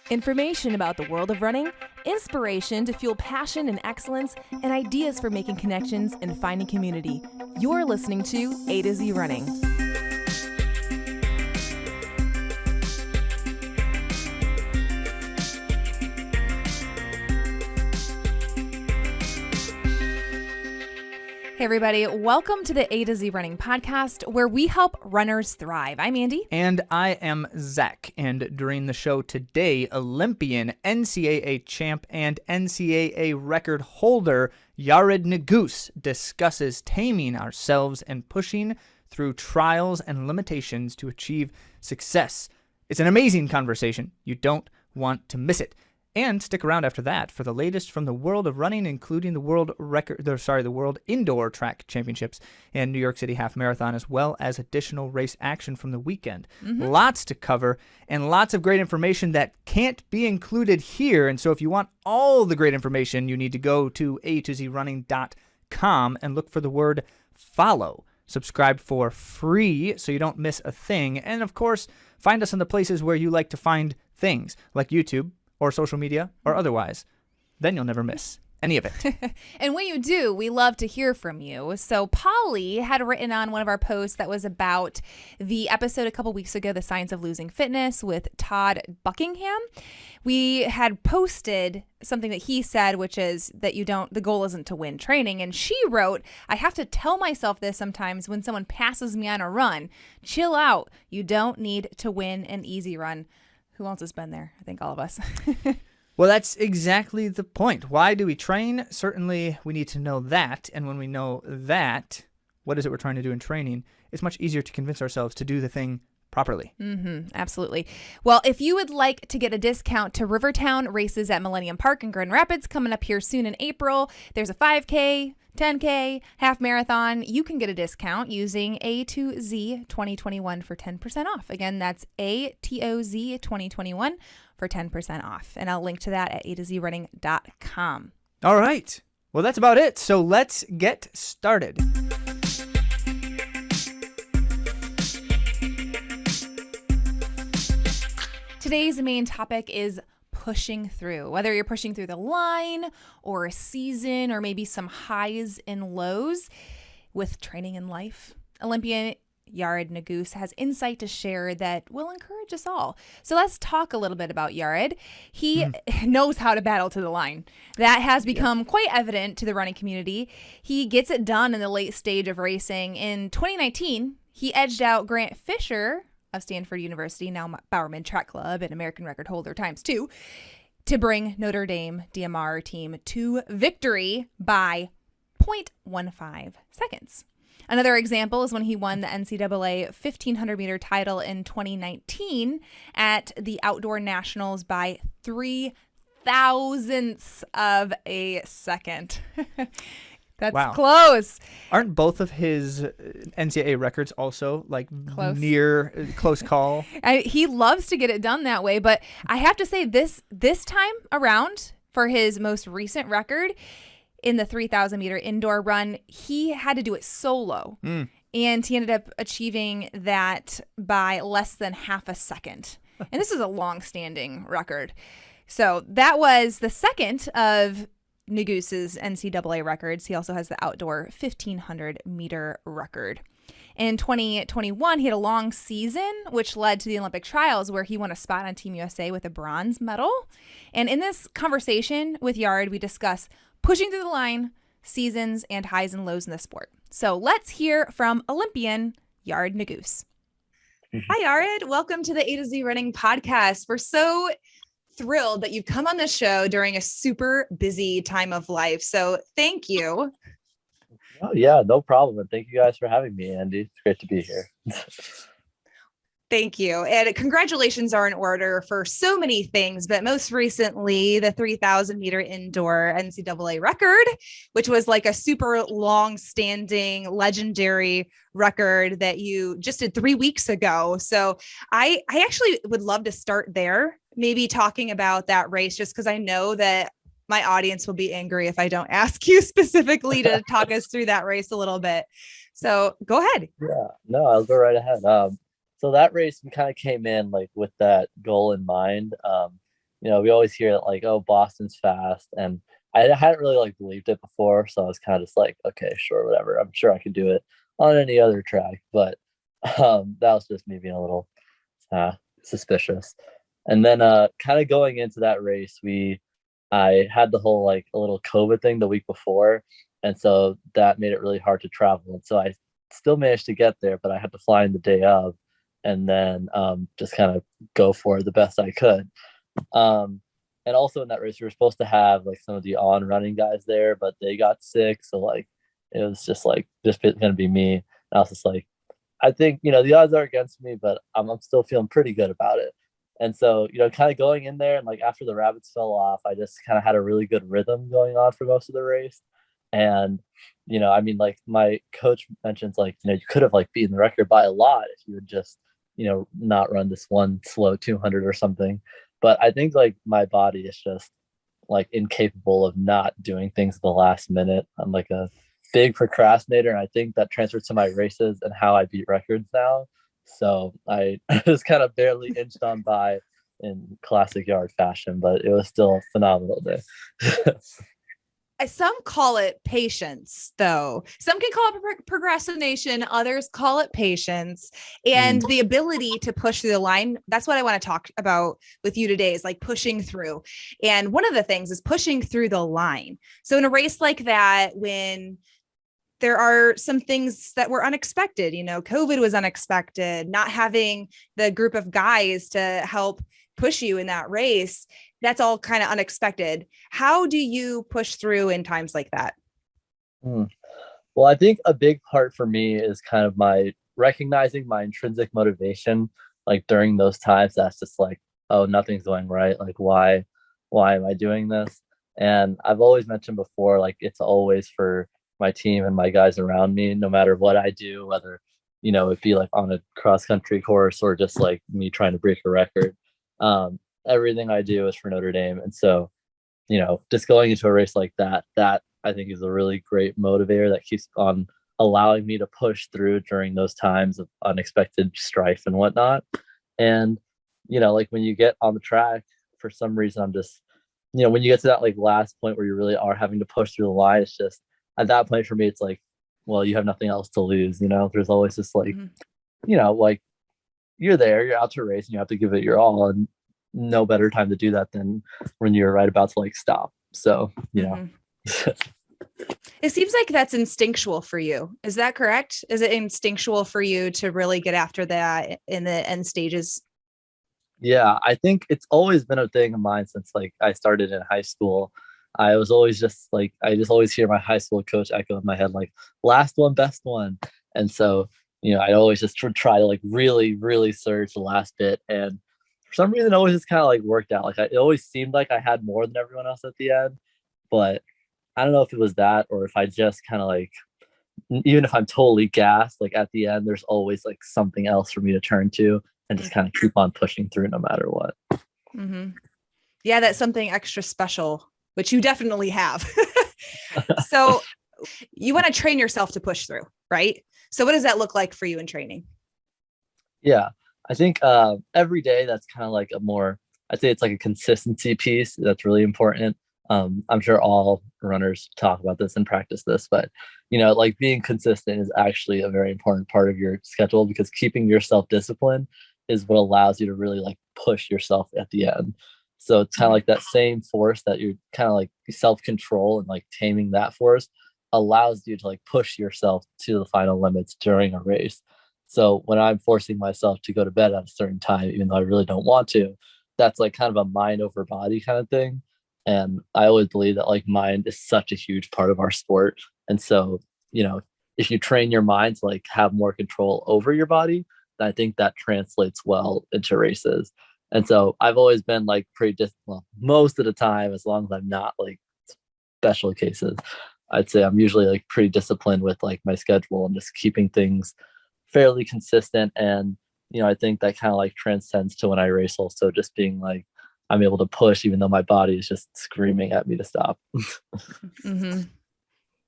Information about the world of running, inspiration to fuel passion and excellence, and ideas for making connections and finding community. You're listening to A to Z Running. Hey everybody, welcome to the A to Z Running podcast, where we help runners thrive. I'm Andy. And I am Zach. And during the show today, Olympian, NCAA champ, and NCAA record holder Yared Nuguse discusses taming ourselves and pushing through trials and limitations to achieve success. It's an amazing conversation. You don't want to miss it. And stick around after that for the latest from the world of running, including the World Indoor Track Championships and New York City Half Marathon, as well as additional race action from the weekend. Lots to cover and lots of great information that can't be included here. And so if you want all the great information, you need to go to AtoZrunning.com and look for the word follow. Subscribe for free so you don't miss a thing. And of course, find us in the places where you like to find things, like YouTube, or social media, or otherwise. Then you'll never miss any of it. And when you do, we love to hear from you. So Polly had written on one of our posts that was about the episode a couple weeks ago, The Science of Losing Fitness with Todd Buckingham. We had posted something that he said, which is that the goal isn't to win training. And she wrote, I have to tell myself this sometimes when someone passes me on a run. Chill out. You don't need to win an easy run. Who else has been there? I think all of us. Well, that's exactly the point. Why do we train? Certainly, we need to know that. And when we know that, what is it we're trying to do in training? It's much easier to convince ourselves to do the thing properly. Absolutely. Well, if you would like to get a discount to Rivertown races at Millennium Park in Grand Rapids coming up here soon in April, there's a 5K, 10K, half marathon. You can get a discount using A2Z 2021 for 10% off. Again, that's ATOZ 2021 for 10% off. And I'll link to that at AtoZrunning.com. All right. Well, that's about it. So let's get started. Today's main topic is pushing through. Whether you're pushing through the line or a season or maybe some highs and lows with training in life, Olympian Yared Nuguse has insight to share that will encourage us all. So let's talk a little bit about Yared. He knows how to battle to the line. That has become quite evident to the running community. He gets it done in the late stage of racing. In 2019, he edged out Grant Fisher of Stanford University, now Bowerman Track Club and American record holder ×2, to bring Notre Dame DMR team to victory by 0.15 seconds. Another example is when he won the NCAA 1500 meter title in 2019 at the Outdoor Nationals by 3 thousandths of a second. That's wow. Close. Aren't both of his NCAA records also like near close call? He loves to get it done that way, but I have to say this time around for his most recent record in the 3,000 meter indoor run, he had to do it solo. And he ended up achieving that by less than half a second. And this is a long-standing record. So that was the second of Nuguse's NCAA records. He also has the outdoor 1,500 meter record. In 2021, he had a long season, which led to the Olympic trials where he won a spot on Team USA with a bronze medal. And in this conversation with Yared, we discuss pushing through the line, seasons, and highs and lows in the sport. So let's hear from Olympian Yared Nuguse. Hi, Yared. Welcome to the A to Z Running podcast. We're so thrilled that you've come on the show during a super busy time of life. So thank you. Oh, yeah, no problem. And thank you guys for having me, Andy. It's great to be here. Thank you. And congratulations are in order for so many things, but most recently, the 3,000 meter indoor NCAA record, which was like a super long standing legendary record that you just did 3 weeks ago. So I actually would love to start there, maybe talking about that race, just because I know that my audience will be angry if I don't ask you specifically to talk us through that race a little bit. So go ahead. Yeah, no, I'll go right ahead. So that race, we kind of came in like with that goal in mind. we always hear that like, oh, Boston's fast, and I hadn't really like believed it before, so I was kind of just like, okay, sure, whatever. I'm sure I could do it on any other track, but that was just me being a little suspicious. And then kind of going into that race, I had the whole like a little COVID thing the week before, and so that made it really hard to travel. And so I still managed to get there, but I had to fly in the day of, and then just kind of go for it the best I could. Um, and also in that race, we were supposed to have like some of the on running guys there, but they got sick, so like it was just like just going to be me. And I was just like, I think the odds are against me, but I'm still feeling pretty good about it. And so kind of going in there and like after the rabbits fell off, I just kind of had a really good rhythm going on for most of the race. And I mean, like my coach mentions, like you could have like beaten the record by a lot if you would just not run this one slow 200 or something. But I think like my body is just like incapable of not doing things at the last minute. I'm like a big procrastinator, and I think that transfers to my races and how I beat records now. So I just kind of barely inched on by in classic Yared fashion, but it was still a phenomenal day. Some call it patience, though. Some can call it procrastination. Others call it patience and the ability to push through the line. That's what I want to talk about with you today, is like pushing through. And one of the things is pushing through the line. So in a race like that, when there are some things that were unexpected, COVID was unexpected, not having the group of guys to help push you in that race, that's all kind of unexpected. How do you push through in times like that? Well, I think a big part for me is kind of my recognizing my intrinsic motivation, like during those times. That's just like, oh, nothing's going right. Like, why am I doing this? And I've always mentioned before, like it's always for my team and my guys around me, no matter what I do, whether it be like on a cross country course or just like me trying to break a record. Everything I do is for Notre Dame. And so, just going into a race like that I think is a really great motivator that keeps on allowing me to push through during those times of unexpected strife and whatnot. And, like when you get on the track, for some reason, I'm just, when you get to that like last point where you really are having to push through the line, it's just at that point for me, it's like, well, you have nothing else to lose. There's always this like, like you're there, you're out to race and you have to give it your all. And no better time to do that than when you're right about to like stop. So, It seems like that's instinctual for you. Is that correct? Is it instinctual for you to really get after that in the end stages? Yeah, I think it's always been a thing of mine since like I started in high school. I was always just like, I just always hear my high school coach echo in my head, like last one, best one. And so, I always just try to like really, really surge the last bit. And for some reason, it always just kind of like worked out. Like it always seemed like I had more than everyone else at the end, but I don't know if it was that or if I just kind of like, even if I'm totally gassed, like at the end, there's always like something else for me to turn to and just kind of keep on pushing through no matter what. Mm-hmm. Yeah, that's something extra special, which you definitely have. So you want to train yourself to push through, right? So what does that look like for you in training? Yeah, I think every day that's kind of like I'd say it's like a consistency piece that's really important. I'm sure all runners talk about this and practice this, but like being consistent is actually a very important part of your schedule, because keeping yourself disciplined is what allows you to really like push yourself at the end. So it's kind of like that same force that you're kind of like self-control and like taming that force allows you to like push yourself to the final limits during a race. So when I'm forcing myself to go to bed at a certain time, even though I really don't want to, that's like kind of a mind over body kind of thing. And I always believe that like mind is such a huge part of our sport. And so, if you train your mind to like have more control over your body, then I think that translates well into races. And so I've always been like well, most of the time, as long as I'm not like special cases, I'd say I'm usually like pretty disciplined with like my schedule and just keeping things fairly consistent. And, I think that kind of like transcends to when I race also, just being like, I'm able to push even though my body is just screaming at me to stop. Mm-hmm.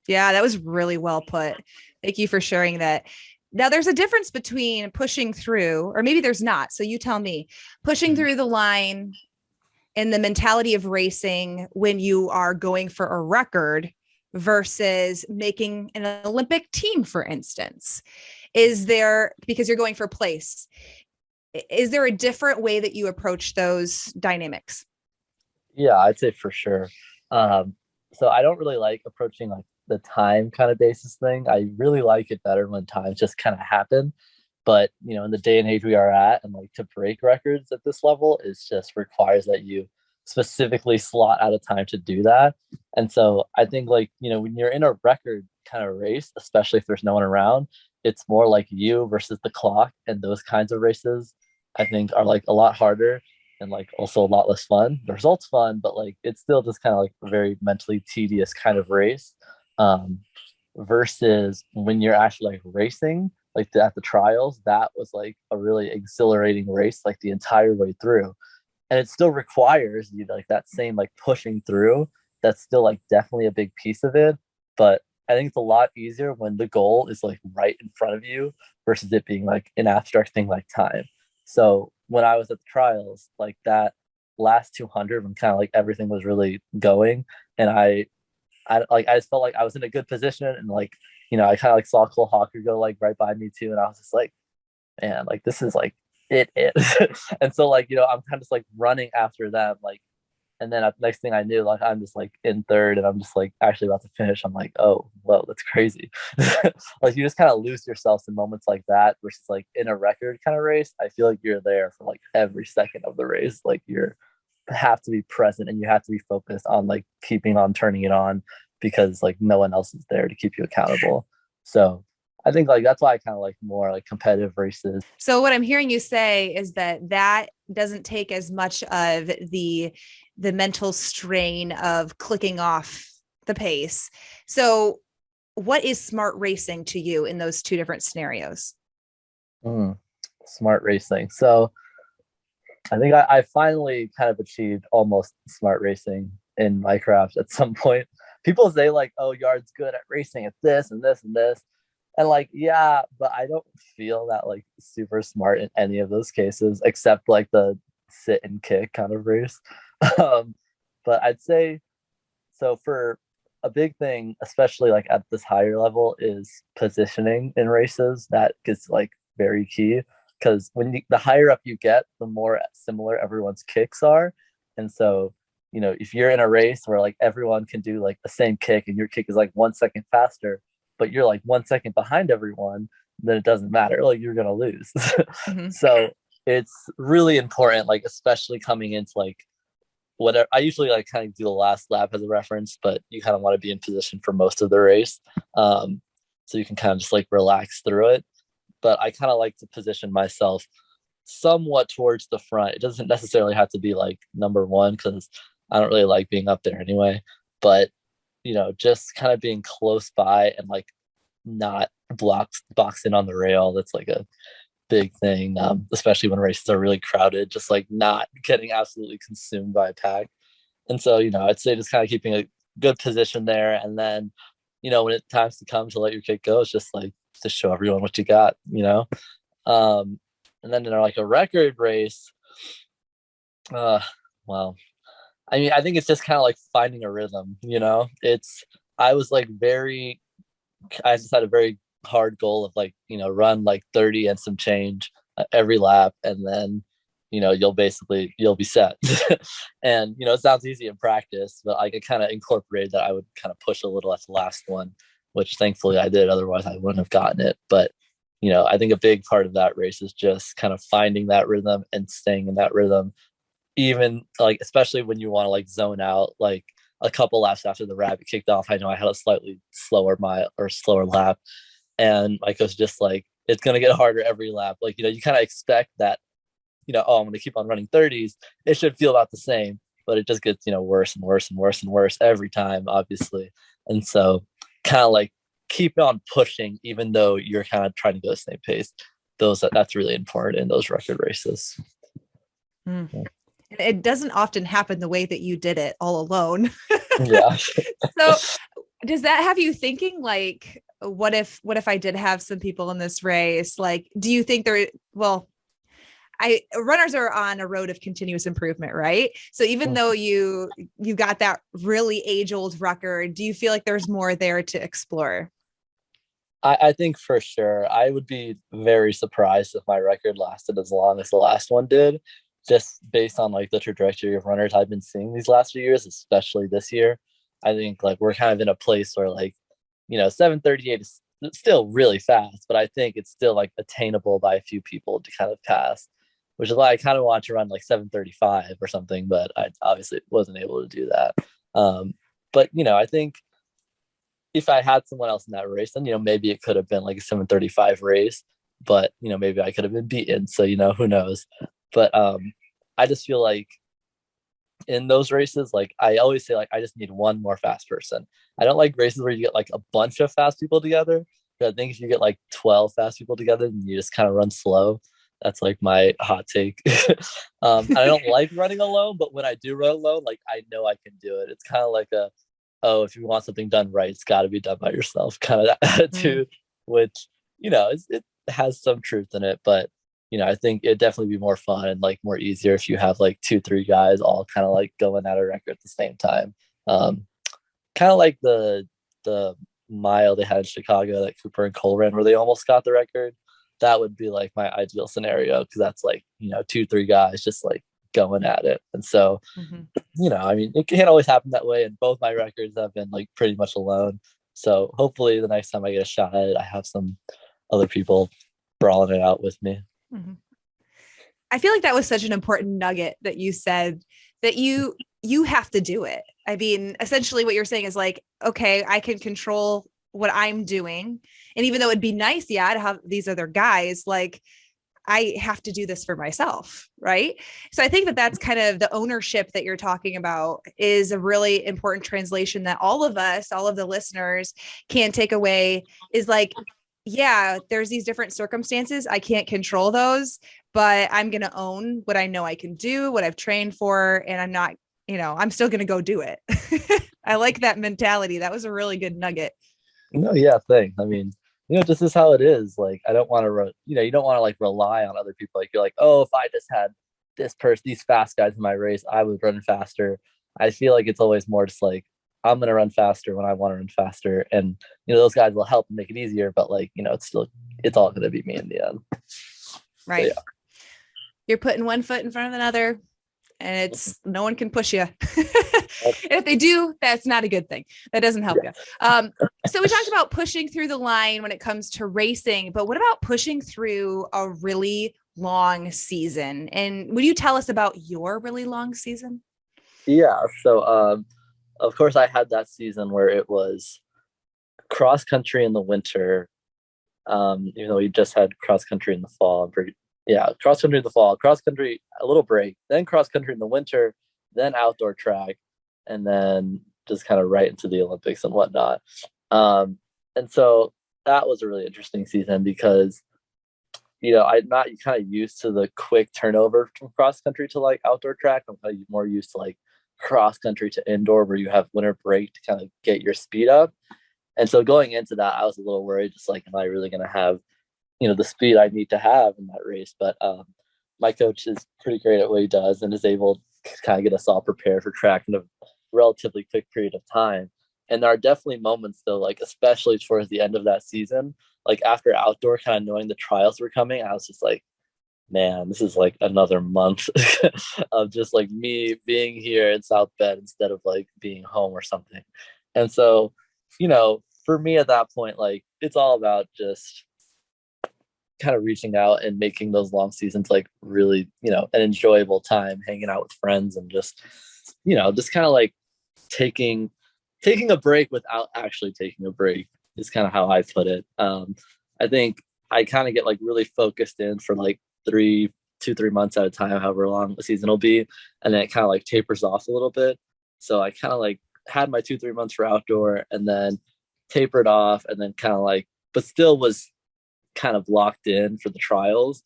Yeah, that was really well put. Thank you for sharing that. Now there's a difference between pushing through, or maybe there's not. So you tell me, pushing through the line and the mentality of racing when you are going for a record versus making an Olympic team, for instance? Is there, because you're going for place, is there a different way that you approach those dynamics? Yeah, I'd say for sure. So I don't really like approaching like the time kind of basis thing. I really like it better when times just kind of happen. But in the day and age we are at, and like to break records at this level is just requires that you specifically slot out of time to do that. And so I think like, when you're in a record kind of race, especially if there's no one around, it's more like you versus the clock. And those kinds of races I think are like a lot harder and like also a lot less fun. The result's fun, but like it's still just kind of like a very mentally tedious kind of race. Versus when you're actually like racing, like at the trials, that was like a really exhilarating race, like the entire way through. And it still requires you like that same like pushing through. That's still like definitely a big piece of it. But I think it's a lot easier when the goal is like right in front of you versus it being like an abstract thing like time. So when I was at the trials, like that last 200, when kind of like everything was really going, and I just felt like I was in a good position, and like I kind of like saw Cole Hawker go like right by me too, and I was just like, man, like this is like it. And so like I'm kind of just like running after them, like, and then next thing I knew, like I'm just like in third, and I'm just like actually about to finish. I'm like, oh, whoa, that's crazy. Like you just kind of lose yourself in moments like that versus like in a record kind of race. I feel like you're there for like every second of the race. Like you're have to be present and you have to be focused on like keeping on turning it on because like no one else is there to keep you accountable. So I think like that's why I kind of like more like competitive races. So what I'm hearing you say is that doesn't take as much of the mental strain of clicking off the pace. So what is smart racing to you in those two different scenarios? Smart racing. So I think I finally kind of achieved almost smart racing in my craft at some point. People say like, oh, Yared's good at racing at this and this and this. And like, yeah, but I don't feel that like super smart in any of those cases, except like the sit and kick kind of race. But I'd say, so for a big thing, especially like at this higher level, is positioning in races. That gets like very key because the higher up you get, the more similar everyone's kicks are. And so, if you're in a race where like everyone can do like the same kick and your kick is like 1 second faster, but you're like 1 second behind everyone, then it doesn't matter. Like you're gonna lose. Mm-hmm. So it's really important, like especially coming into like whatever. I usually like kind of do the last lap as a reference, but you kind of want to be in position for most of the race, so you can kind of just like relax through it. But I kind of like to position myself somewhat towards the front. It doesn't necessarily have to be like number one because I don't really like being up there anyway. But just kind of being close by and like not boxing on the rail. That's like a big thing, especially when races are really crowded. Just like not getting absolutely consumed by a pack. And so I'd say just kind of keeping a good position there, and then when it times to come to let your kick go, it's just like to show everyone what you got. And then in like a record race, well, I mean, I think it's just kind of like finding a rhythm, I just had a very hard goal of like, run like 30 and some change every lap. And then, you'll be set. And, it sounds easy in practice, but I kind of incorporated that I would kind of push a little at the last one, which thankfully I did. Otherwise I wouldn't have gotten it. But, I think a big part of that race is just kind of finding that rhythm and staying in that rhythm. Even like, especially when you want to like zone out, like a couple laps after the rabbit kicked off, I know I had a slightly slower lap, and my coach just like, it's going to get harder every lap. Like, you kind of expect that, oh, I'm going to keep on running 30s. It should feel about the same, but it just gets, worse and worse and worse and worse every time, obviously. And so kind of like keep on pushing, even though you're kind of trying to go the same pace. That's really important in those record races. It doesn't often happen the way that you did it all alone. Yeah. So does that have you thinking like, what if I did have some people in this race? Like, do you think runners are on a road of continuous improvement, right? So even though you got that really age-old record, do you feel like there's more there to explore? I think for sure. I would be very surprised if my record lasted as long as the last one did, just based on like the trajectory of runners I've been seeing these last few years, especially this year. I think like we're kind of in a place where like, 7:38 is still really fast, but I think it's still like attainable by a few people to kind of pass, which is why I kind of want to run like 7:35 or something, but I obviously wasn't able to do that. But I think if I had someone else in that race, then maybe it could have been like a 7:35 race, but maybe I could have been beaten. So who knows? But I just feel like in those races, like I always say, like I just need one more fast person. I don't like races where you get like a bunch of fast people together. I think if you get like 12 fast people together and you just kind of run slow, that's like my hot take. I don't like running alone, but when I do run alone, like I know I can do it. It's kind of like if you want something done right, it's got to be done by yourself kind of attitude, which, it has some truth in it. But, I think it'd definitely be more fun and like more easier if you have like 2-3 guys all kind of like going at a record at the same time. Kind of like the mile they had in Chicago that Cooper and Cole ran where they almost got the record. That would be like my ideal scenario, because that's like, 2-3 guys just like going at it. And so, I mean, it can't always happen that way. And both my records have been like pretty much alone. So hopefully the next time I get a shot at it, I have some other people brawling it out with me. I feel like that was such an important nugget that you said, that you have to do it. I mean, essentially what you're saying is like, okay, I can control what I'm doing. And even though it'd be nice, to have these other guys, like I have to do this for myself. Right. So I think that that's kind of the ownership that you're talking about is a really important translation that all of us, all of the listeners can take away, is like, yeah, there's these different circumstances. I can't control those, but I'm going to own what I know I can do, what I've trained for, and I'm not, I'm still going to go do it. I like that mentality. That was a really good nugget. Yeah, thanks. I mean, this is how it is. Like, I don't want to, you don't want to like rely on other people. Like, you're like, oh, if I just had these fast guys in my race, I would run faster. I feel like it's always more just like, I'm going to run faster when I want to run faster. And, those guys will help make it easier, but like, it's all going to be me in the end. Right. So, yeah. You're putting one foot in front of another, and no one can push you. And if they do, that's not a good thing. That doesn't help you. So we talked about pushing through the line when it comes to racing, but what about pushing through a really long season? And would you tell us about your really long season? Yeah. So, of course, I had that season where it was cross country in the winter, even though we just had cross country in the fall. Cross country in the fall, cross country, a little break, then cross country in the winter, then outdoor track, and then just kind of right into the Olympics and whatnot. And so that was a really interesting season because, I'm not kind of used to the quick turnover from cross country to like outdoor track. I'm kind of more used to like cross country to indoor where you have winter break to kind of get your speed up. And so going into that, I was a little worried, just like, am I really going to have, the speed I need to have in that race? But my coach is pretty great at what he does and is able to kind of get us all prepared for track in a relatively quick period of time. And there are definitely moments though, like especially towards the end of that season, like after outdoor, kind of knowing the trials were coming, I was just like, man, this is like another month of just like me being here in South Bend instead of like being home or something. And so, for me at that point, like it's all about just kind of reaching out and making those long seasons like really, an enjoyable time, hanging out with friends and just kind of like taking a break without actually taking a break is kind of how I put it. I think I kind of get like really focused in for like 3 months at a time, however long the season will be. And then it kind of like tapers off a little bit. So I kind of like had my 2-3 months for outdoor and then tapered off and then kind of like, but still was kind of locked in for the trials.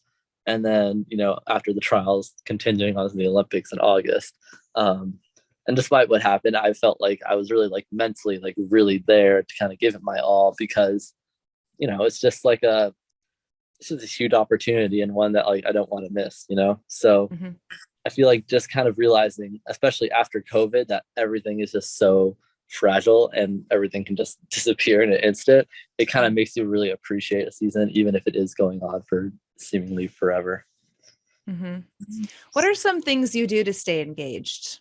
And then, after the trials, continuing on to the Olympics in August. And despite what happened, I felt like I was really like mentally, like really there to kind of give it my all because, it's just like this is a huge opportunity and one that like I don't want to miss, you know? So Mm-hmm. I feel like just kind of realizing, especially after COVID, that everything is just so fragile and everything can just disappear in an instant. It kind of makes you really appreciate a season, even if it is going on for seemingly forever. Mm-hmm. What are some things you do to stay engaged?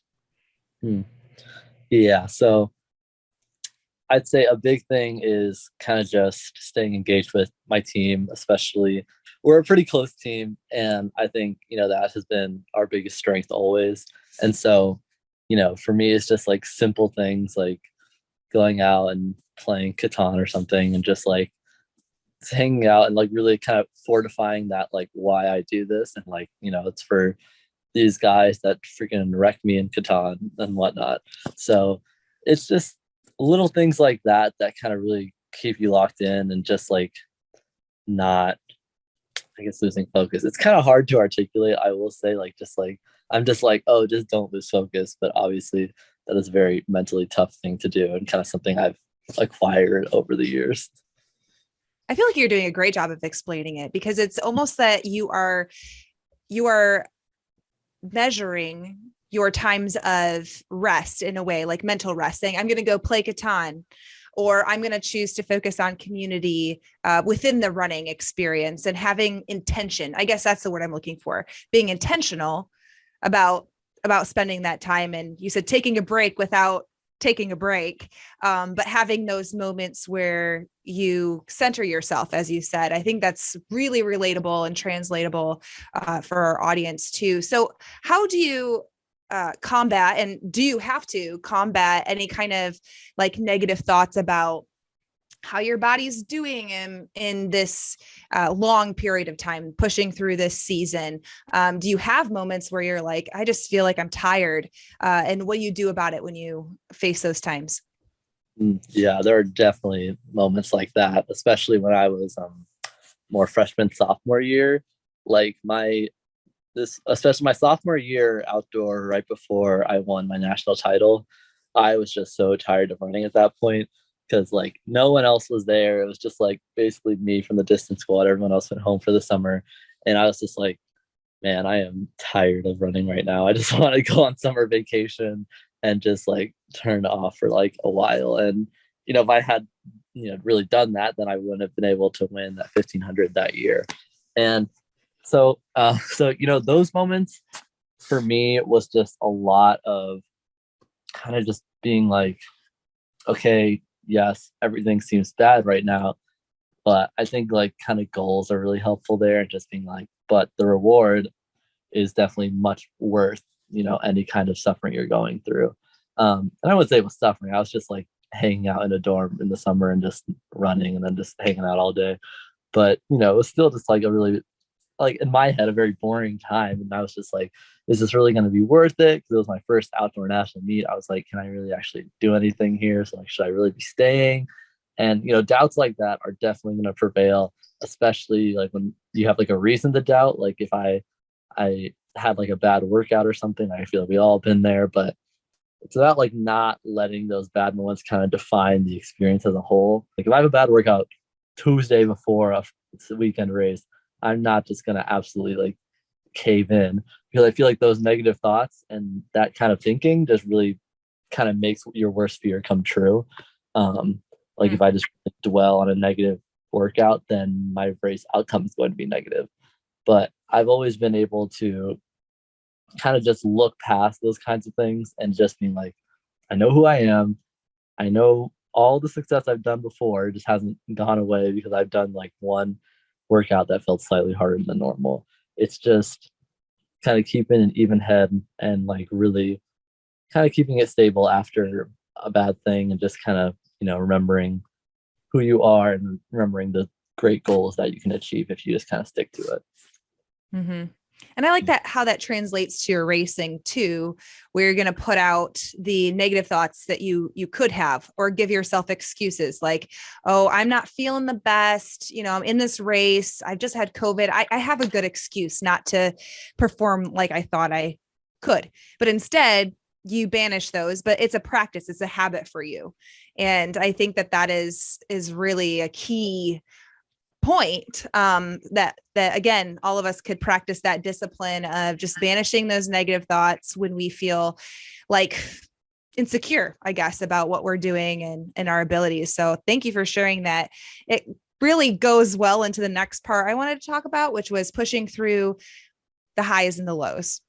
Yeah. So I'd say a big thing is kind of just staying engaged with my team, especially we're a pretty close team. And I think, you know, that has been our biggest strength always. And so, you know, for me, it's just like simple things like going out and playing Catan or something and just like hanging out and like really kind of fortifying that, like why I do this. And like, you know, it's for these guys that freaking wreck me in Catan and whatnot. So it's just little things like that that kind of really keep you locked in and just like not, I guess, losing focus. It's kind of hard to articulate, I will say, like just like I'm just like, oh, just don't lose focus. But obviously that is a very mentally tough thing to do and kind of something I've acquired over the years. I feel like you're doing a great job of explaining it, because it's almost that you are measuring your times of rest in a way, like mental rest, saying, I'm going to go play Catan, or I'm going to choose to focus on community within the running experience, and having intention. I guess that's the word I'm looking for, being intentional about spending that time. And you said taking a break without taking a break, but having those moments where you center yourself, as you said. I think that's really relatable and translatable for our audience too. So how do you combat, and do you have to combat any kind of like negative thoughts about how your body's doing in this long period of time, pushing through this season? Do you have moments where you're like, I just feel like I'm tired? And what do you do about it when you face those times? Yeah, there are definitely moments like that, especially when I was more freshman sophomore year. Like especially my sophomore year outdoor, right before I won my national title, I was just so tired of running at that point because like no one else was there. It was just like basically me from the distance squad. Everyone else went home for the summer, and I was just like, man, I am tired of running right now. I just want to go on summer vacation and just like turn off for like a while. And you know, if I had, you know, really done that, then I wouldn't have been able to win that 1500 that year. And so you know, those moments for me was just a lot of kind of just being like, okay, yes, everything seems bad right now, but I think like kind of goals are really helpful there, and just being like, but the reward is definitely much worth, you know, any kind of suffering you're going through. And I wouldn't say it was suffering. I was just like hanging out in a dorm in the summer and just running and then just hanging out all day. But you know, it was still just like a really, like in my head, a very boring time. And I was just like, is this really going to be worth it? Because it was my first outdoor national meet. I was like, can I really actually do anything here? So like, should I really be staying? And you know, doubts like that are definitely going to prevail, especially like when you have like a reason to doubt. Like if I had like a bad workout or something, I feel we all been there, but it's about like not letting those bad moments kind of define the experience as a whole. Like if I have a bad workout Tuesday before a weekend race, I'm not just going to absolutely like cave in, because I feel like those negative thoughts and that kind of thinking just really kind of makes your worst fear come true. Like if I just dwell on a negative workout, then my race outcome is going to be negative. But I've always been able to kind of just look past those kinds of things and just being like, I know who I am. I know all the success I've done before just hasn't gone away because I've done like one workout that felt slightly harder than normal. It's just kind of keeping an even head and like really kind of keeping it stable after a bad thing, and just kind of, you know, remembering who you are and remembering the great goals that you can achieve if you just kind of stick to it. Mm-hmm. And I like that, how that translates to your racing too, where you're going to put out the negative thoughts that you could have, or give yourself excuses like, oh, I'm not feeling the best. You know, I'm in this race. I've just had COVID. I have a good excuse not to perform like I thought I could, but instead you banish those. But it's a practice. It's a habit for you. And I think that is really a key point, that again, all of us could practice that discipline of just banishing those negative thoughts when we feel like insecure, I guess, about what we're doing and our abilities. So thank you for sharing that. It really goes well into the next part I wanted to talk about, which was pushing through the highs and the lows.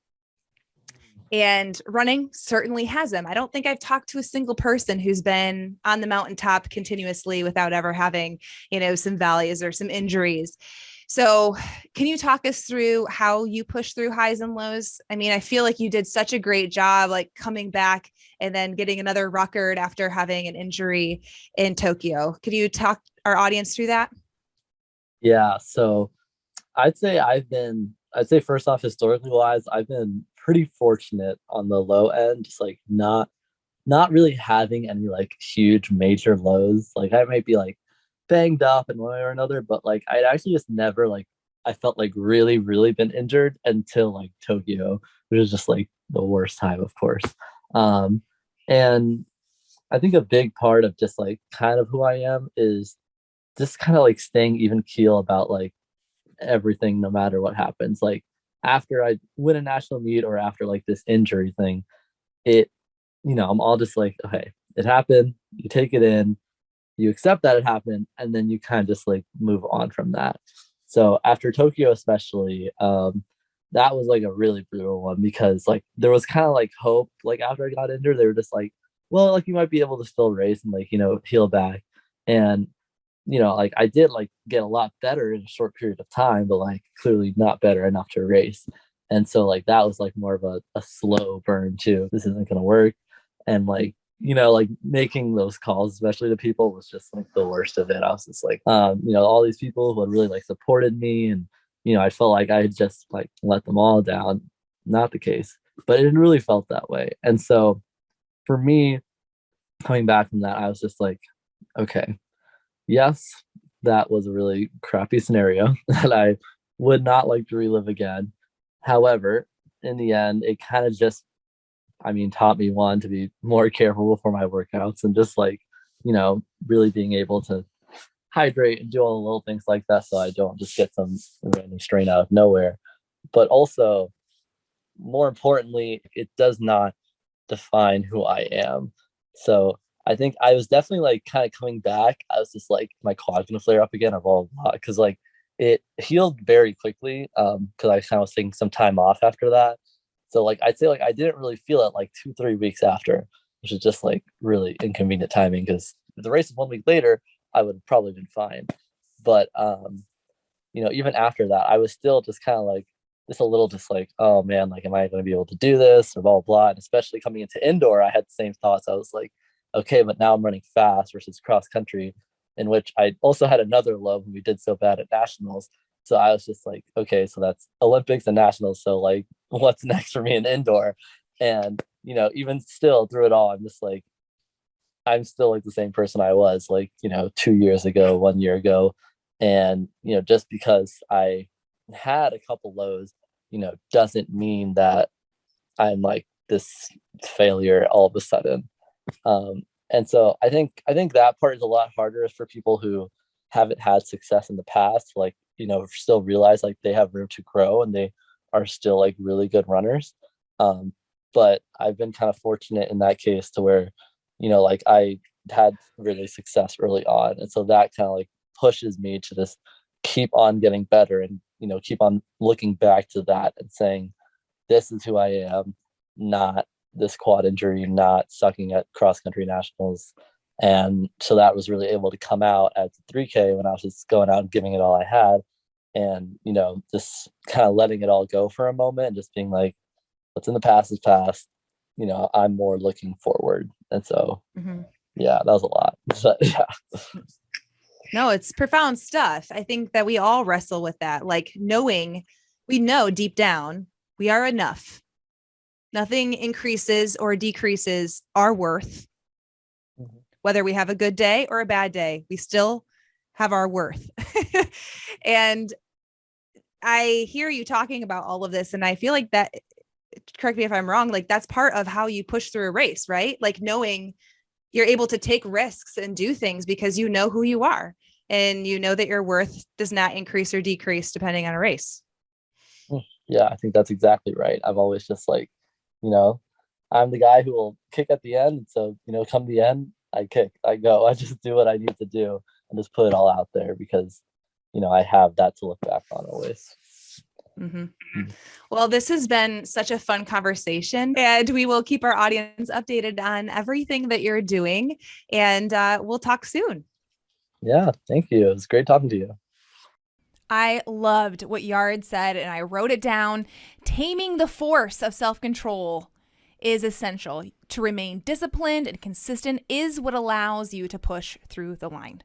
And running certainly has them. I don't think I've talked to a single person who's been on the mountaintop continuously without ever having, some valleys or some injuries. So can you talk us through how you push through highs and lows? I mean, I feel like you did such a great job, like coming back and then getting another record after having an injury in Tokyo. Could you talk our audience through that? Yeah. So I'd say first off, historically wise, I've been pretty fortunate on the low end, just like not really having any like huge major lows. Like I might be like banged up in one way or another, but like I'd actually just never like I felt like really, really been injured until like Tokyo, which is just like the worst time, of course. And I think a big part of just like kind of who I am is just kind of like staying even keel about like everything, no matter what happens. Like after I win a national meet or after like this injury thing, I'm all just like, okay, it happened. You take it in, you accept that it happened, and then you kind of just like move on from that. So after Tokyo, especially, that was like a really brutal one because like there was kind of like hope. Like after I got injured, they were just like, well, like you might be able to still race and like heal back. And like I did like get a lot better in a short period of time, but like clearly not better enough to race. And so like that was like more of a slow burn too. This isn't gonna work. And like, like making those calls, especially to people, was just like the worst of it. I was just like, all these people who had really like supported me and I felt like I had just like let them all down. Not the case. But it really felt that way. And so for me, coming back from that, I was just like, okay, yes, that was a really crappy scenario that I would not like to relive again. However, in the end, it kind of just, taught me one to be more careful before my workouts and just like, really being able to hydrate and do all the little things like that so I don't just get some random strain out of nowhere. But also, more importantly, it does not define who I am. So I think I was definitely like kind of coming back. I was just like, my quad gonna flare up again or blah blah, because like it healed very quickly. Because I kind of was taking some time off after that. So like I'd say like I didn't really feel it like 2-3 weeks after, which is just like really inconvenient timing because if the race was 1 week later, I would have probably been fine. But even after that, I was still just kind of like just a little just like, oh man, like am I going to be able to do this or blah blah. And especially coming into indoor, I had the same thoughts. I was like, okay, but now I'm running fast versus cross country, in which I also had another low when we did so bad at nationals. So I was just like, okay, so that's Olympics and nationals. So like, what's next for me in indoor? And, even still through it all, I'm just like, I'm still like the same person I was like, 2 years ago, 1 year ago. And, just because I had a couple lows, doesn't mean that I'm like this failure all of a sudden. And so I think that part is a lot harder for people who haven't had success in the past, like, still realize like they have room to grow and they are still like really good runners. But I've been kind of fortunate in that case to where, like I had really success early on. And so that kind of like pushes me to just keep on getting better and, keep on looking back to that and saying, this is who I am, not this quad injury, not sucking at cross country nationals. And so that was really able to come out at the 3K when I was just going out and giving it all I had. And, just kind of letting it all go for a moment and just being like, what's in the past is past. I'm more looking forward. And so, yeah, that was a lot. But, yeah. No, it's profound stuff. I think that we all wrestle with that, like we know deep down we are enough. Nothing increases or decreases our worth. Whether we have a good day or a bad day, we still have our worth. And I hear you talking about all of this, and I feel like that, correct me if I'm wrong, like that's part of how you push through a race, right? Like knowing you're able to take risks and do things because you know who you are. and you know that your worth does not increase or decrease depending on a race. Yeah, I think that's exactly right. I've always just like, you know, I'm the guy who will kick at the end. So, you know, come the end, I kick, I go, I just do what I need to do and just put it all out there because, you know, I have that to look back on always. Well, this has been such a fun conversation, and we will keep our audience updated on everything that you're doing, and we'll talk soon. Yeah, thank you. It was great talking to you. I loved what Yared said, and I wrote it down. Taming the force of self-control is essential. To remain disciplined and consistent is what allows you to push through the line.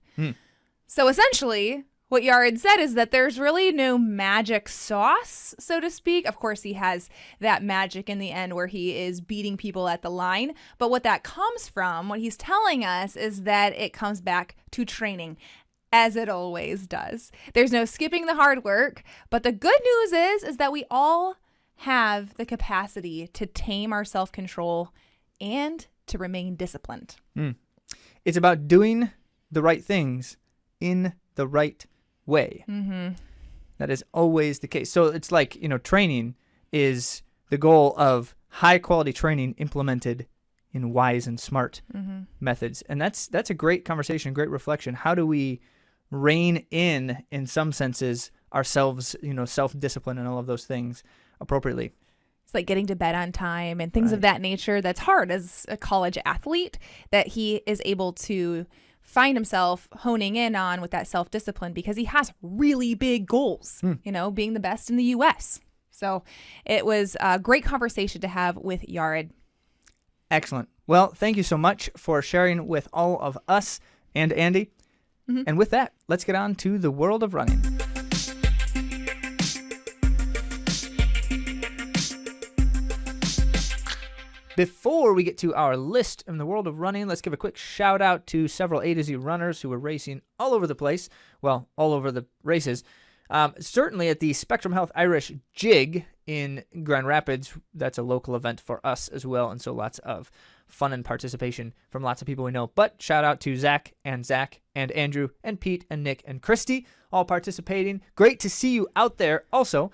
So essentially, what Yared said is that there's really no magic sauce, so to speak. Of course, he has that magic in the end where he is beating people at the line. But what that comes from, what he's telling us, is that it comes back to training, as it always does. There's no skipping the hard work. But the good news is that we all have the capacity to tame our self-control and to remain disciplined. It's about doing the right things in the right way. That is always the case. So it's like, you know, training is the goal of high quality training implemented in wise and smart methods. And that's a great conversation, great reflection. How do we rein in some senses, ourselves, you know, self-discipline and all of those things appropriately? It's like getting to bed on time and things of that nature. That's hard as a college athlete, that he is able to find himself honing in on with that self-discipline because he has really big goals, you know, being the best in the U.S. So it was a great conversation to have with Yared. Excellent. Well, thank you so much for sharing with all of us and Andy. And with that, let's get on to the world of running. Before we get to our list in the world of running, let's give a quick shout out to several A to Z runners who were racing all over the place. Well, all over the races. Certainly at the Spectrum Health Irish Jig in Grand Rapids. That's a local event for us as well. And so lots of fun and participation from lots of people we know. But shout out to Zach and Andrew and Pete and Nick and Christy, all participating. Great to see you out there also.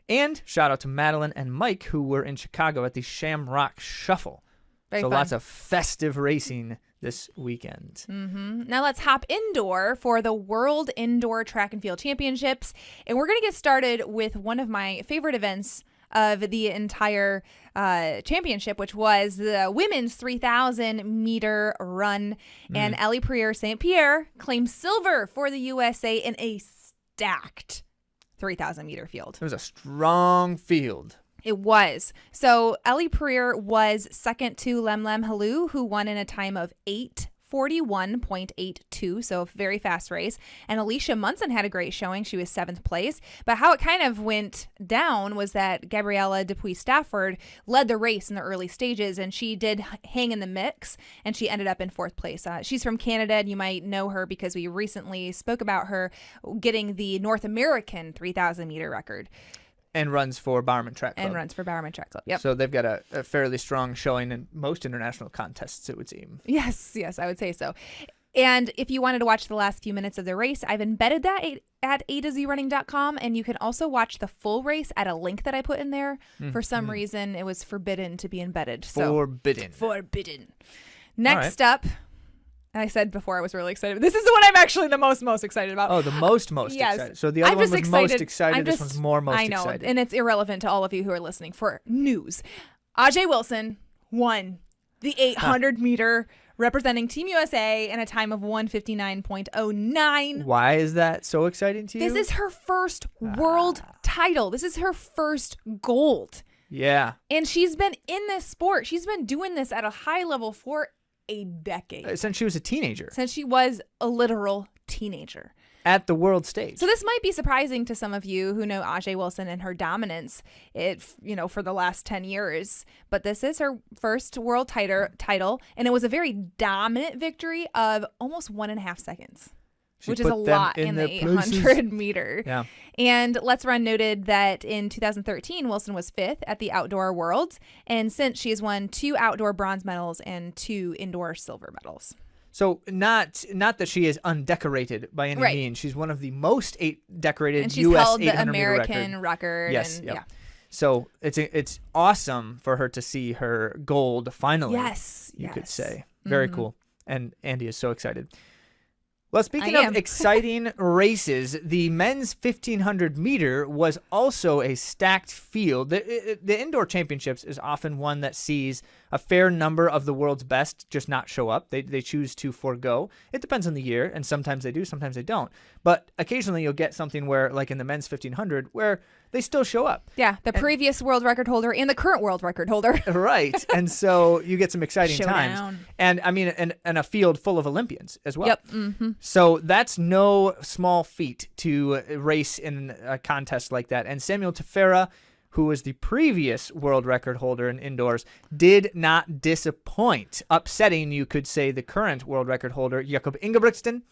And shout out to Madeline and Mike, who were in Chicago at the Shamrock Shuffle. Very so fun. lots of festive racing this weekend. Now let's hop indoor for the World Indoor Track and Field Championships. And we're going to get started with one of my favorite events of the entire championship, which was the women's 3,000 meter run. And Ellie Purrier-St. Pierre claimed silver for the USA in a stacked 3,000 meter field. It was a strong field. It was. So Ellie Purrier was second to Lemlem Halou, who won in a time of 8:41.82, so a very fast race. And Alicia Munson had a great showing. She was 7th place. But how it kind of went down was that Gabriella Dupuis-Stafford led the race in the early stages, and she did hang in the mix, and she ended up in 4th place. She's from Canada, and you might know her because we recently spoke about her getting the North American 3,000 meter record. And runs for Bowerman Track Club. Yep. So they've got a fairly strong showing in most international contests, it would seem. Yes, I would say so. And if you wanted to watch the last few minutes of the race, I've embedded that at AtoZrunning.com, and you can also watch the full race at a link that I put in there. For some reason, it was forbidden to be embedded. Forbidden. Next up, I said before I was really excited. This is the one I'm actually the most excited about. Oh, the most yes. Excited. So the other one was most excited. This one's more most excited. I know, and it's irrelevant to all of you who are listening. For news, Ajay Wilson won the 800 meter representing Team USA in a time of 1:59.09. Why is that so exciting to you? This is her first world title. This is her first gold. Yeah. And she's been in this sport. She's been doing this at a high level for a decade. Since she was a teenager. Since she was a literal teenager. At the world stage. So this might be surprising to some of you who know Ajay Wilson and her dominance, for the last 10 years. But this is her first world title, and it was a very dominant victory of almost 1.5 seconds. Which is a lot in the 800 meter. Yeah. And Let's Run noted that in 2013, Wilson was 5th at the Outdoor Worlds. And since she has won 2 outdoor bronze medals and 2 indoor silver medals. So not that she is undecorated by any Right. means. She's one of the most decorated And she's U.S. held the 800 meter American record. Yes, And, yep. yeah. So it's awesome for her to see her gold finally. Yes. You could yes. say. Very Mhm. cool. And Andy is so excited. Well, speaking I of am. exciting races, the men's 1500 meter was also a stacked field. The indoor championships is often one that sees a fair number of the world's best just not show up. They choose to forego. It depends on the year, and sometimes they do, sometimes they don't. But occasionally you'll get something where, like in the men's 1500, where they still show up. Yeah, the previous world record holder and the current world record holder. Right. And so you get some exciting times. Showdown. And I mean, and a field full of Olympians as well. Yep. Mm-hmm. So that's no small feat to race in a contest like that. And Samuel Tefera, who was the previous world record holder in indoors, did not disappoint, upsetting, you could say, the current world record holder, Jakob Ingebrigtsen,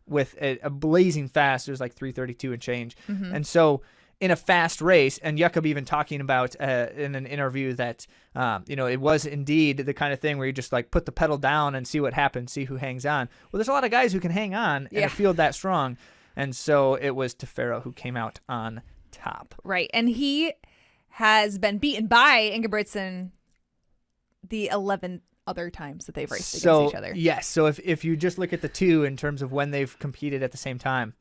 with a blazing fast. It was like 3:32 and change. Mm-hmm. And so in a fast race, and Jakob even talking about in an interview that, it was indeed the kind of thing where you just like put the pedal down and see what happens, see who hangs on. Well, there's a lot of guys who can hang on in Yeah. a field that strong. And so it was Tefera who came out on top. Right. And he has been beaten by Ingebrigtsen the 11 other times that they've raced against each other. Yes. So if you just look at the two in terms of when they've competed at the same time,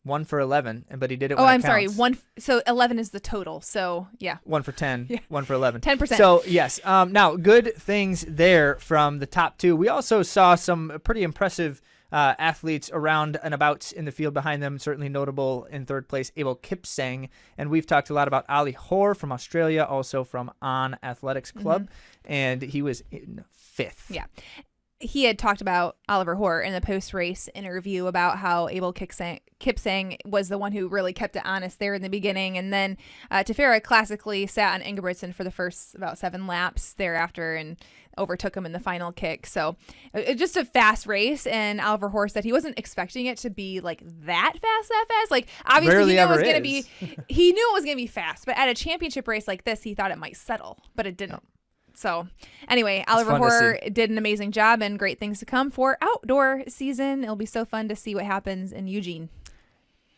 1 for 11, but he did it Oh, when it I'm sorry. counts. So 11 is the total. So yeah, 1 for 10, Yeah. 1 for 11. 10%. So, yes. Now, good things there from the top two. We also saw some pretty impressive athletes around and about in the field behind them. Certainly notable in third place, Abel Kipsang. And we've talked a lot about Ali Hoare from Australia, also from On Athletics Club. And he was in fifth. Yeah. He had talked about Oliver Hoare in the post-race interview about how Abel Kipsang was the one who really kept it honest there in the beginning. And then Tefera classically sat on Ingebrigtsen for the first about 7 laps thereafter and overtook him in the final kick. So just a fast race. And Oliver Hoare said he wasn't expecting it to be like that fast. Like obviously Rarely he knew it was ever going to is. be, he knew it was going to be fast, but at a championship race like this, he thought it might settle, but it didn't. So anyway, Oliver fun to Hoare did an amazing job and great things to come for outdoor season. It'll be so fun to see what happens in Eugene.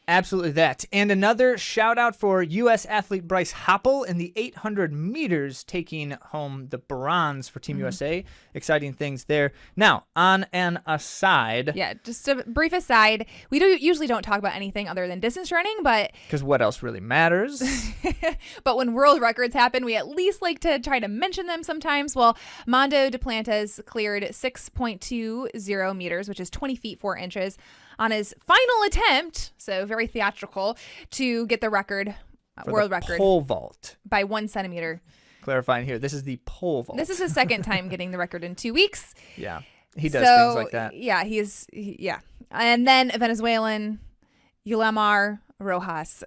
Absolutely that. And another shout out for U.S. athlete Bryce Hoppel in the 800 meters, taking home the bronze for Team USA. Exciting things there. Now, on an aside. Yeah, just a brief aside. We usually don't talk about anything other than distance running, but Because what else really matters? but when world records happen, we at least like to try to mention them sometimes. Well, Mondo Duplantis cleared 6.20 meters, which is 20 feet 4 inches, on his final attempt, so very theatrical, to get the record, For world the record, pole vault. by 1 centimeter. Clarifying here, this is the pole vault. This is his second time getting the record in 2 weeks. Yeah, he does things like that. Yeah, yeah. And then Venezuelan Yulemar Rojas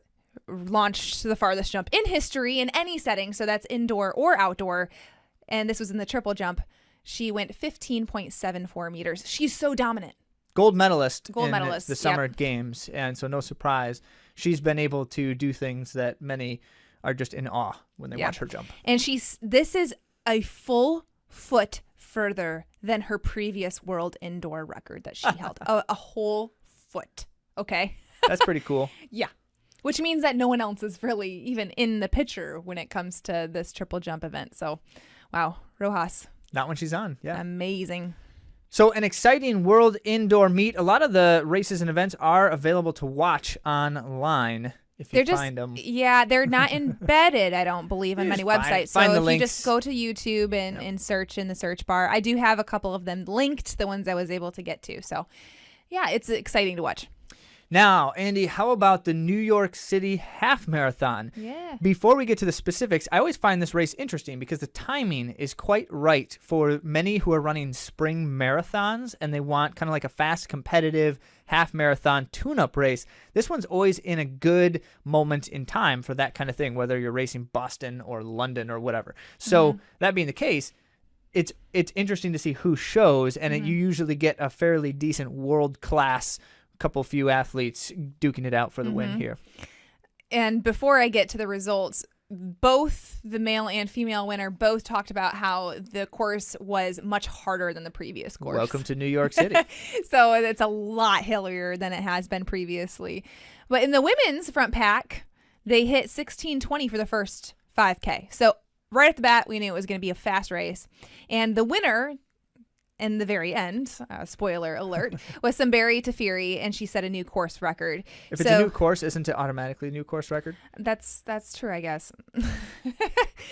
launched the farthest jump in history in any setting, so that's indoor or outdoor. And this was in the triple jump. She went 15.74 meters. She's so dominant. Gold medalist Gold in medalist, the Summer Games, and so no surprise, she's been able to do things that many are just in awe when they watch her jump. And this is a full foot further than her previous world indoor record that she held. A whole foot. Okay. That's pretty cool. Yeah. Which means that no one else is really even in the picture when it comes to this triple jump event. So, wow, Rojas, Not when she's on. Yeah. amazing. So an exciting world indoor meet. A lot of the races and events are available to watch online if you find them. Yeah, they're not embedded, I don't believe, on many Just websites. find the So if links. you just go to YouTube and search in the search bar, I do have a couple of them linked, the ones I was able to get to. So, yeah, it's exciting to watch. Now, Andy, how about the New York City Half Marathon? Yeah. Before we get to the specifics, I always find this race interesting because the timing is quite right for many who are running spring marathons and they want kind of like a fast, competitive half marathon tune-up race. This one's always in a good moment in time for that kind of thing, whether you're racing Boston or London or whatever. So that being the case, it's interesting to see who shows, and you usually get a fairly decent world-class few athletes duking it out for the win here. And before I get to the results, both the male and female winner both talked about how the course was much harder than the previous course. Welcome to New York City. So it's a lot hillier than it has been previously. But in the women's front pack, they hit 16:20 for the first 5K. So right at the bat, we knew it was going to be a fast race. And the winner in the very end, spoiler alert, was Semberi Tafiri, and she set a new course record. If it's a new course, isn't it automatically a new course record? That's true, I guess.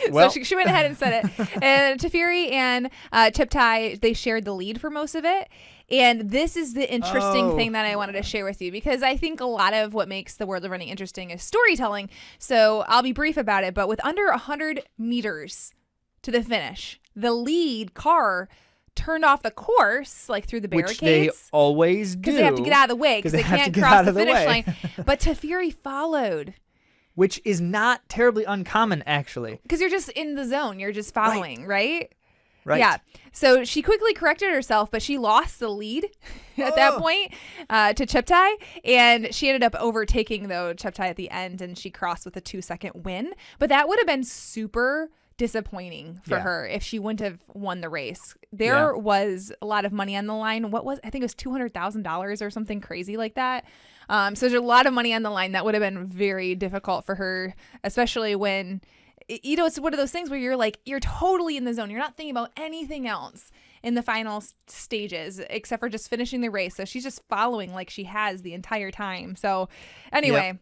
Well, so she went ahead and said it. And Tafiri and Cheptai, they shared the lead for most of it. And this is the interesting thing that I wanted to share with you, because I think a lot of what makes the world of running interesting is storytelling. So I'll be brief about it. But with under 100 meters to the finish, the lead car turned off the course, like through the barricades. Which they always do. Because they have to get out of the way, because they can't cross the finish line. But Tafiri followed. Which is not terribly uncommon, actually. Because you're just in the zone. You're just following, right? Right. Yeah. So she quickly corrected herself, but she lost the lead at that point to Cheptai. And she ended up overtaking, though, Cheptai at the end, and she crossed with a 2-second win. But that would have been super disappointing for her if she wouldn't have won the race. There was a lot of money on the line. I think it was $200,000 or something crazy like that. So there's a lot of money on the line. That would have been very difficult for her, especially when, it's one of those things where you're totally in the zone. You're not thinking about anything else in the final stages except for just finishing the race. So she's just following like she has the entire time. So anyway,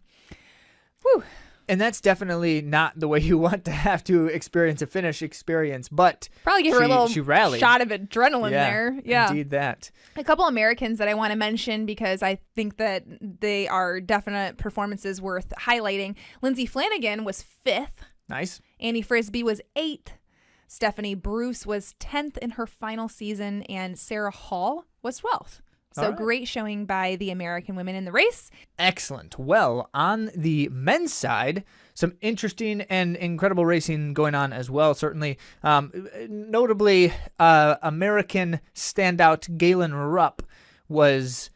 whew. And that's definitely not the way you want to have to experience a finish experience, but probably give her a little shot of adrenaline there. Yeah, indeed that. A couple Americans that I want to mention because I think that they are definite performances worth highlighting. Lindsay Flanagan was 5th. Nice. Annie Frisbee was 8th. Stephanie Bruce was 10th in her final season, and Sarah Hall was 12th. So great showing by the American women in the race. Excellent. Well, on the men's side, some interesting and incredible racing going on as well, certainly. Notably, American standout Galen Rupp was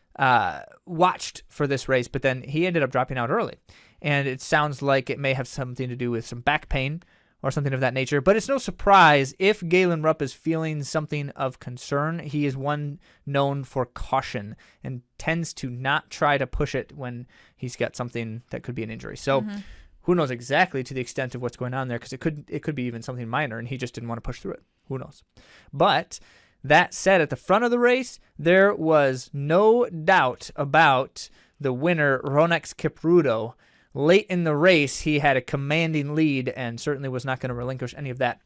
watched for this race, but then he ended up dropping out early. And it sounds like it may have something to do with some back pain or something of that nature. But it's no surprise if Galen Rupp is feeling something of concern. He is one known for caution and tends to not try to push it when he's got something that could be an injury. So who knows exactly to the extent of what's going on there, because it could be even something minor and he just didn't want to push through it. Who knows? But that said, at the front of the race, there was no doubt about the winner, Ronex Kipruto. Late in the race, he had a commanding lead and certainly was not going to relinquish any of that.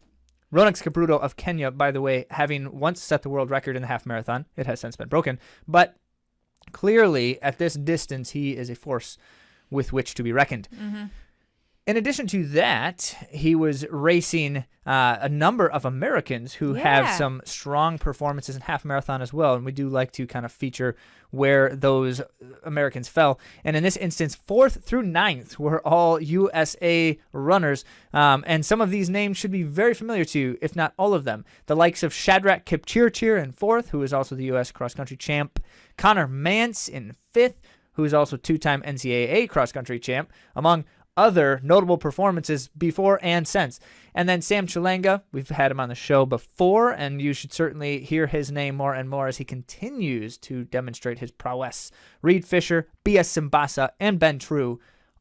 Ronex Kipruto of Kenya, by the way, having once set the world record in the half marathon. It has since been broken. But clearly, at this distance, he is a force with which to be reckoned. In addition to that, he was racing a number of Americans who have some strong performances in half marathon as well. And we do like to kind of feature where those Americans fell. And in this instance, 4th through 9th were all USA runners. And some of these names should be very familiar to you, if not all of them. The likes of Shadrach Kipchirchir in 4th, who is also the U.S. cross-country champ. Connor Mance in 5th, who is also 2-time NCAA cross-country champ, among other notable performances before and since. And then Sam Chilanga, we've had him on the show before, and you should certainly hear his name more and more as he continues to demonstrate his prowess. Reed Fisher, B.S. Simbasa, and Ben True,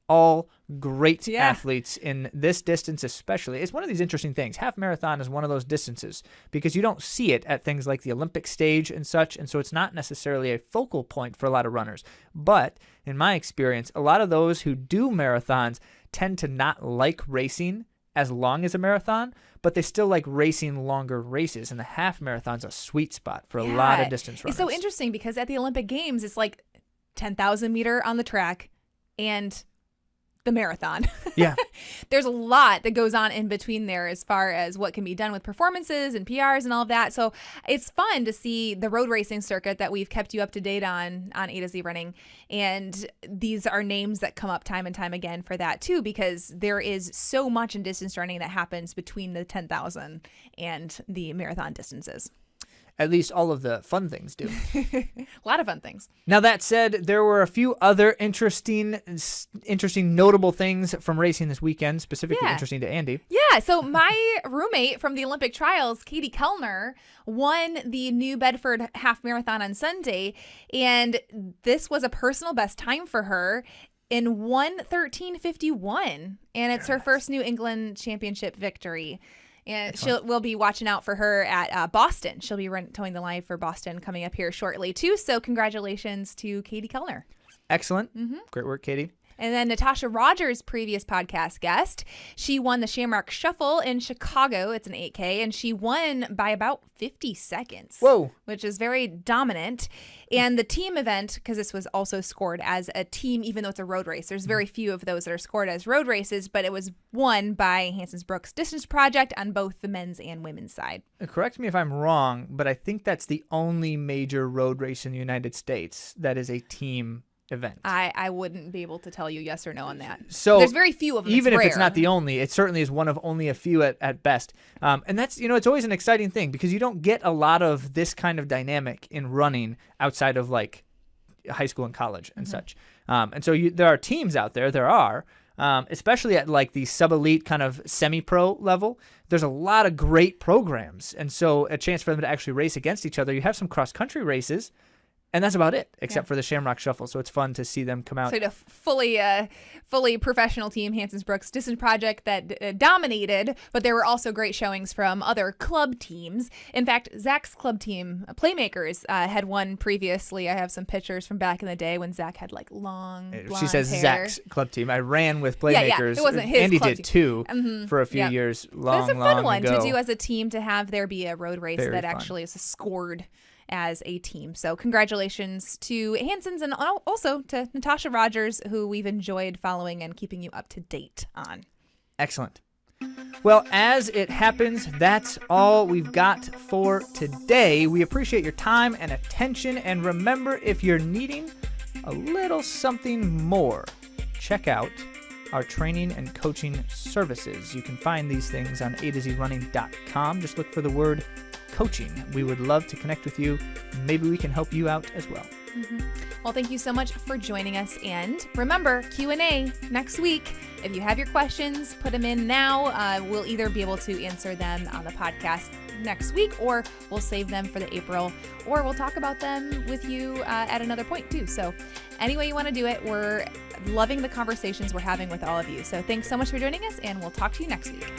all great athletes in this distance especially. It's one of these interesting things. Half marathon is one of those distances because you don't see it at things like the Olympic stage and such, and so it's not necessarily a focal point for a lot of runners. But in my experience, a lot of those who do marathons tend to not like racing as long as a marathon, but they still like racing longer races, and the half marathon's a sweet spot for a lot of distance runners. It's so interesting because at the Olympic Games, it's like 10,000 meter on the track and the marathon. Yeah. There's a lot that goes on in between there as far as what can be done with performances and PRs and all of that. So it's fun to see the road racing circuit that we've kept you up to date on AtoZrunning. And these are names that come up time and time again for that too, because there is so much in distance running that happens between the 10,000 and the marathon distances. At least all of the fun things do. A lot of fun things. Now, that said, there were a few other interesting, notable things from racing this weekend, specifically interesting to Andy. Yeah, so my roommate from the Olympic trials, Katie Kellner, won the New Bedford Half Marathon on Sunday, and this was a personal best time for her in 1:13:51, and it's her first New England Championship victory. And we'll be watching out for her at Boston. She'll be towing the line for Boston coming up here shortly, too. So congratulations to Katie Kellner. Excellent. Great work, Katie. And then Natasha Rogers, previous podcast guest, she won the Shamrock Shuffle in Chicago. It's an 8K, and she won by about 50 seconds. Whoa. Which is very dominant. And the team event, because this was also scored as a team, even though it's a road race, there's very few of those that are scored as road races, but it was won by Hansons Brooks Distance Project on both the men's and women's side. Correct me if I'm wrong, but I think that's the only major road race in the United States that is a team event. I wouldn't be able to tell you yes or no on that. So there's very few of them. Even if it's not the only, it certainly is one of only a few at best. And that's, it's always an exciting thing because you don't get a lot of this kind of dynamic in running outside of like high school and college and such. And so there are teams out there. There are. Especially at like the sub-elite kind of semi-pro level, there's a lot of great programs. And so a chance for them to actually race against each other. You have some cross-country races, and that's about it, except for the Shamrock Shuffle. So it's fun to see them come out. So a fully professional team, Hansons Brooks Distance Project, that dominated, but there were also great showings from other club teams. In fact, Zach's club team, Playmakers, had won previously. I have some pictures from back in the day when Zach had like long blonde She says hair. Zach's club team. I ran with Playmakers. It wasn't his Andy club did team. too for a few years long But it's a fun one ago. to do as a team, to have there be a road race Very that fun. actually is scored as a team. So congratulations to Hansons and also to Natasha Rogers, who we've enjoyed following and keeping you up to date on. Excellent. Well, as it happens, that's all we've got for today. We appreciate your time and attention. And remember, if you're needing a little something more, check out our training and coaching services. You can find these things on AtoZrunning.com. Just look for the word coaching. We would love to connect with you. Maybe we can help you out as well. Well, thank you so much for joining us. And remember, Q&A next week. If you have your questions, put them in now. We'll either be able to answer them on the podcast next week, or we'll save them for the April, or we'll talk about them with you at another point too. So any way you want to do it, we're loving the conversations we're having with all of you. So thanks so much for joining us, and we'll talk to you next week.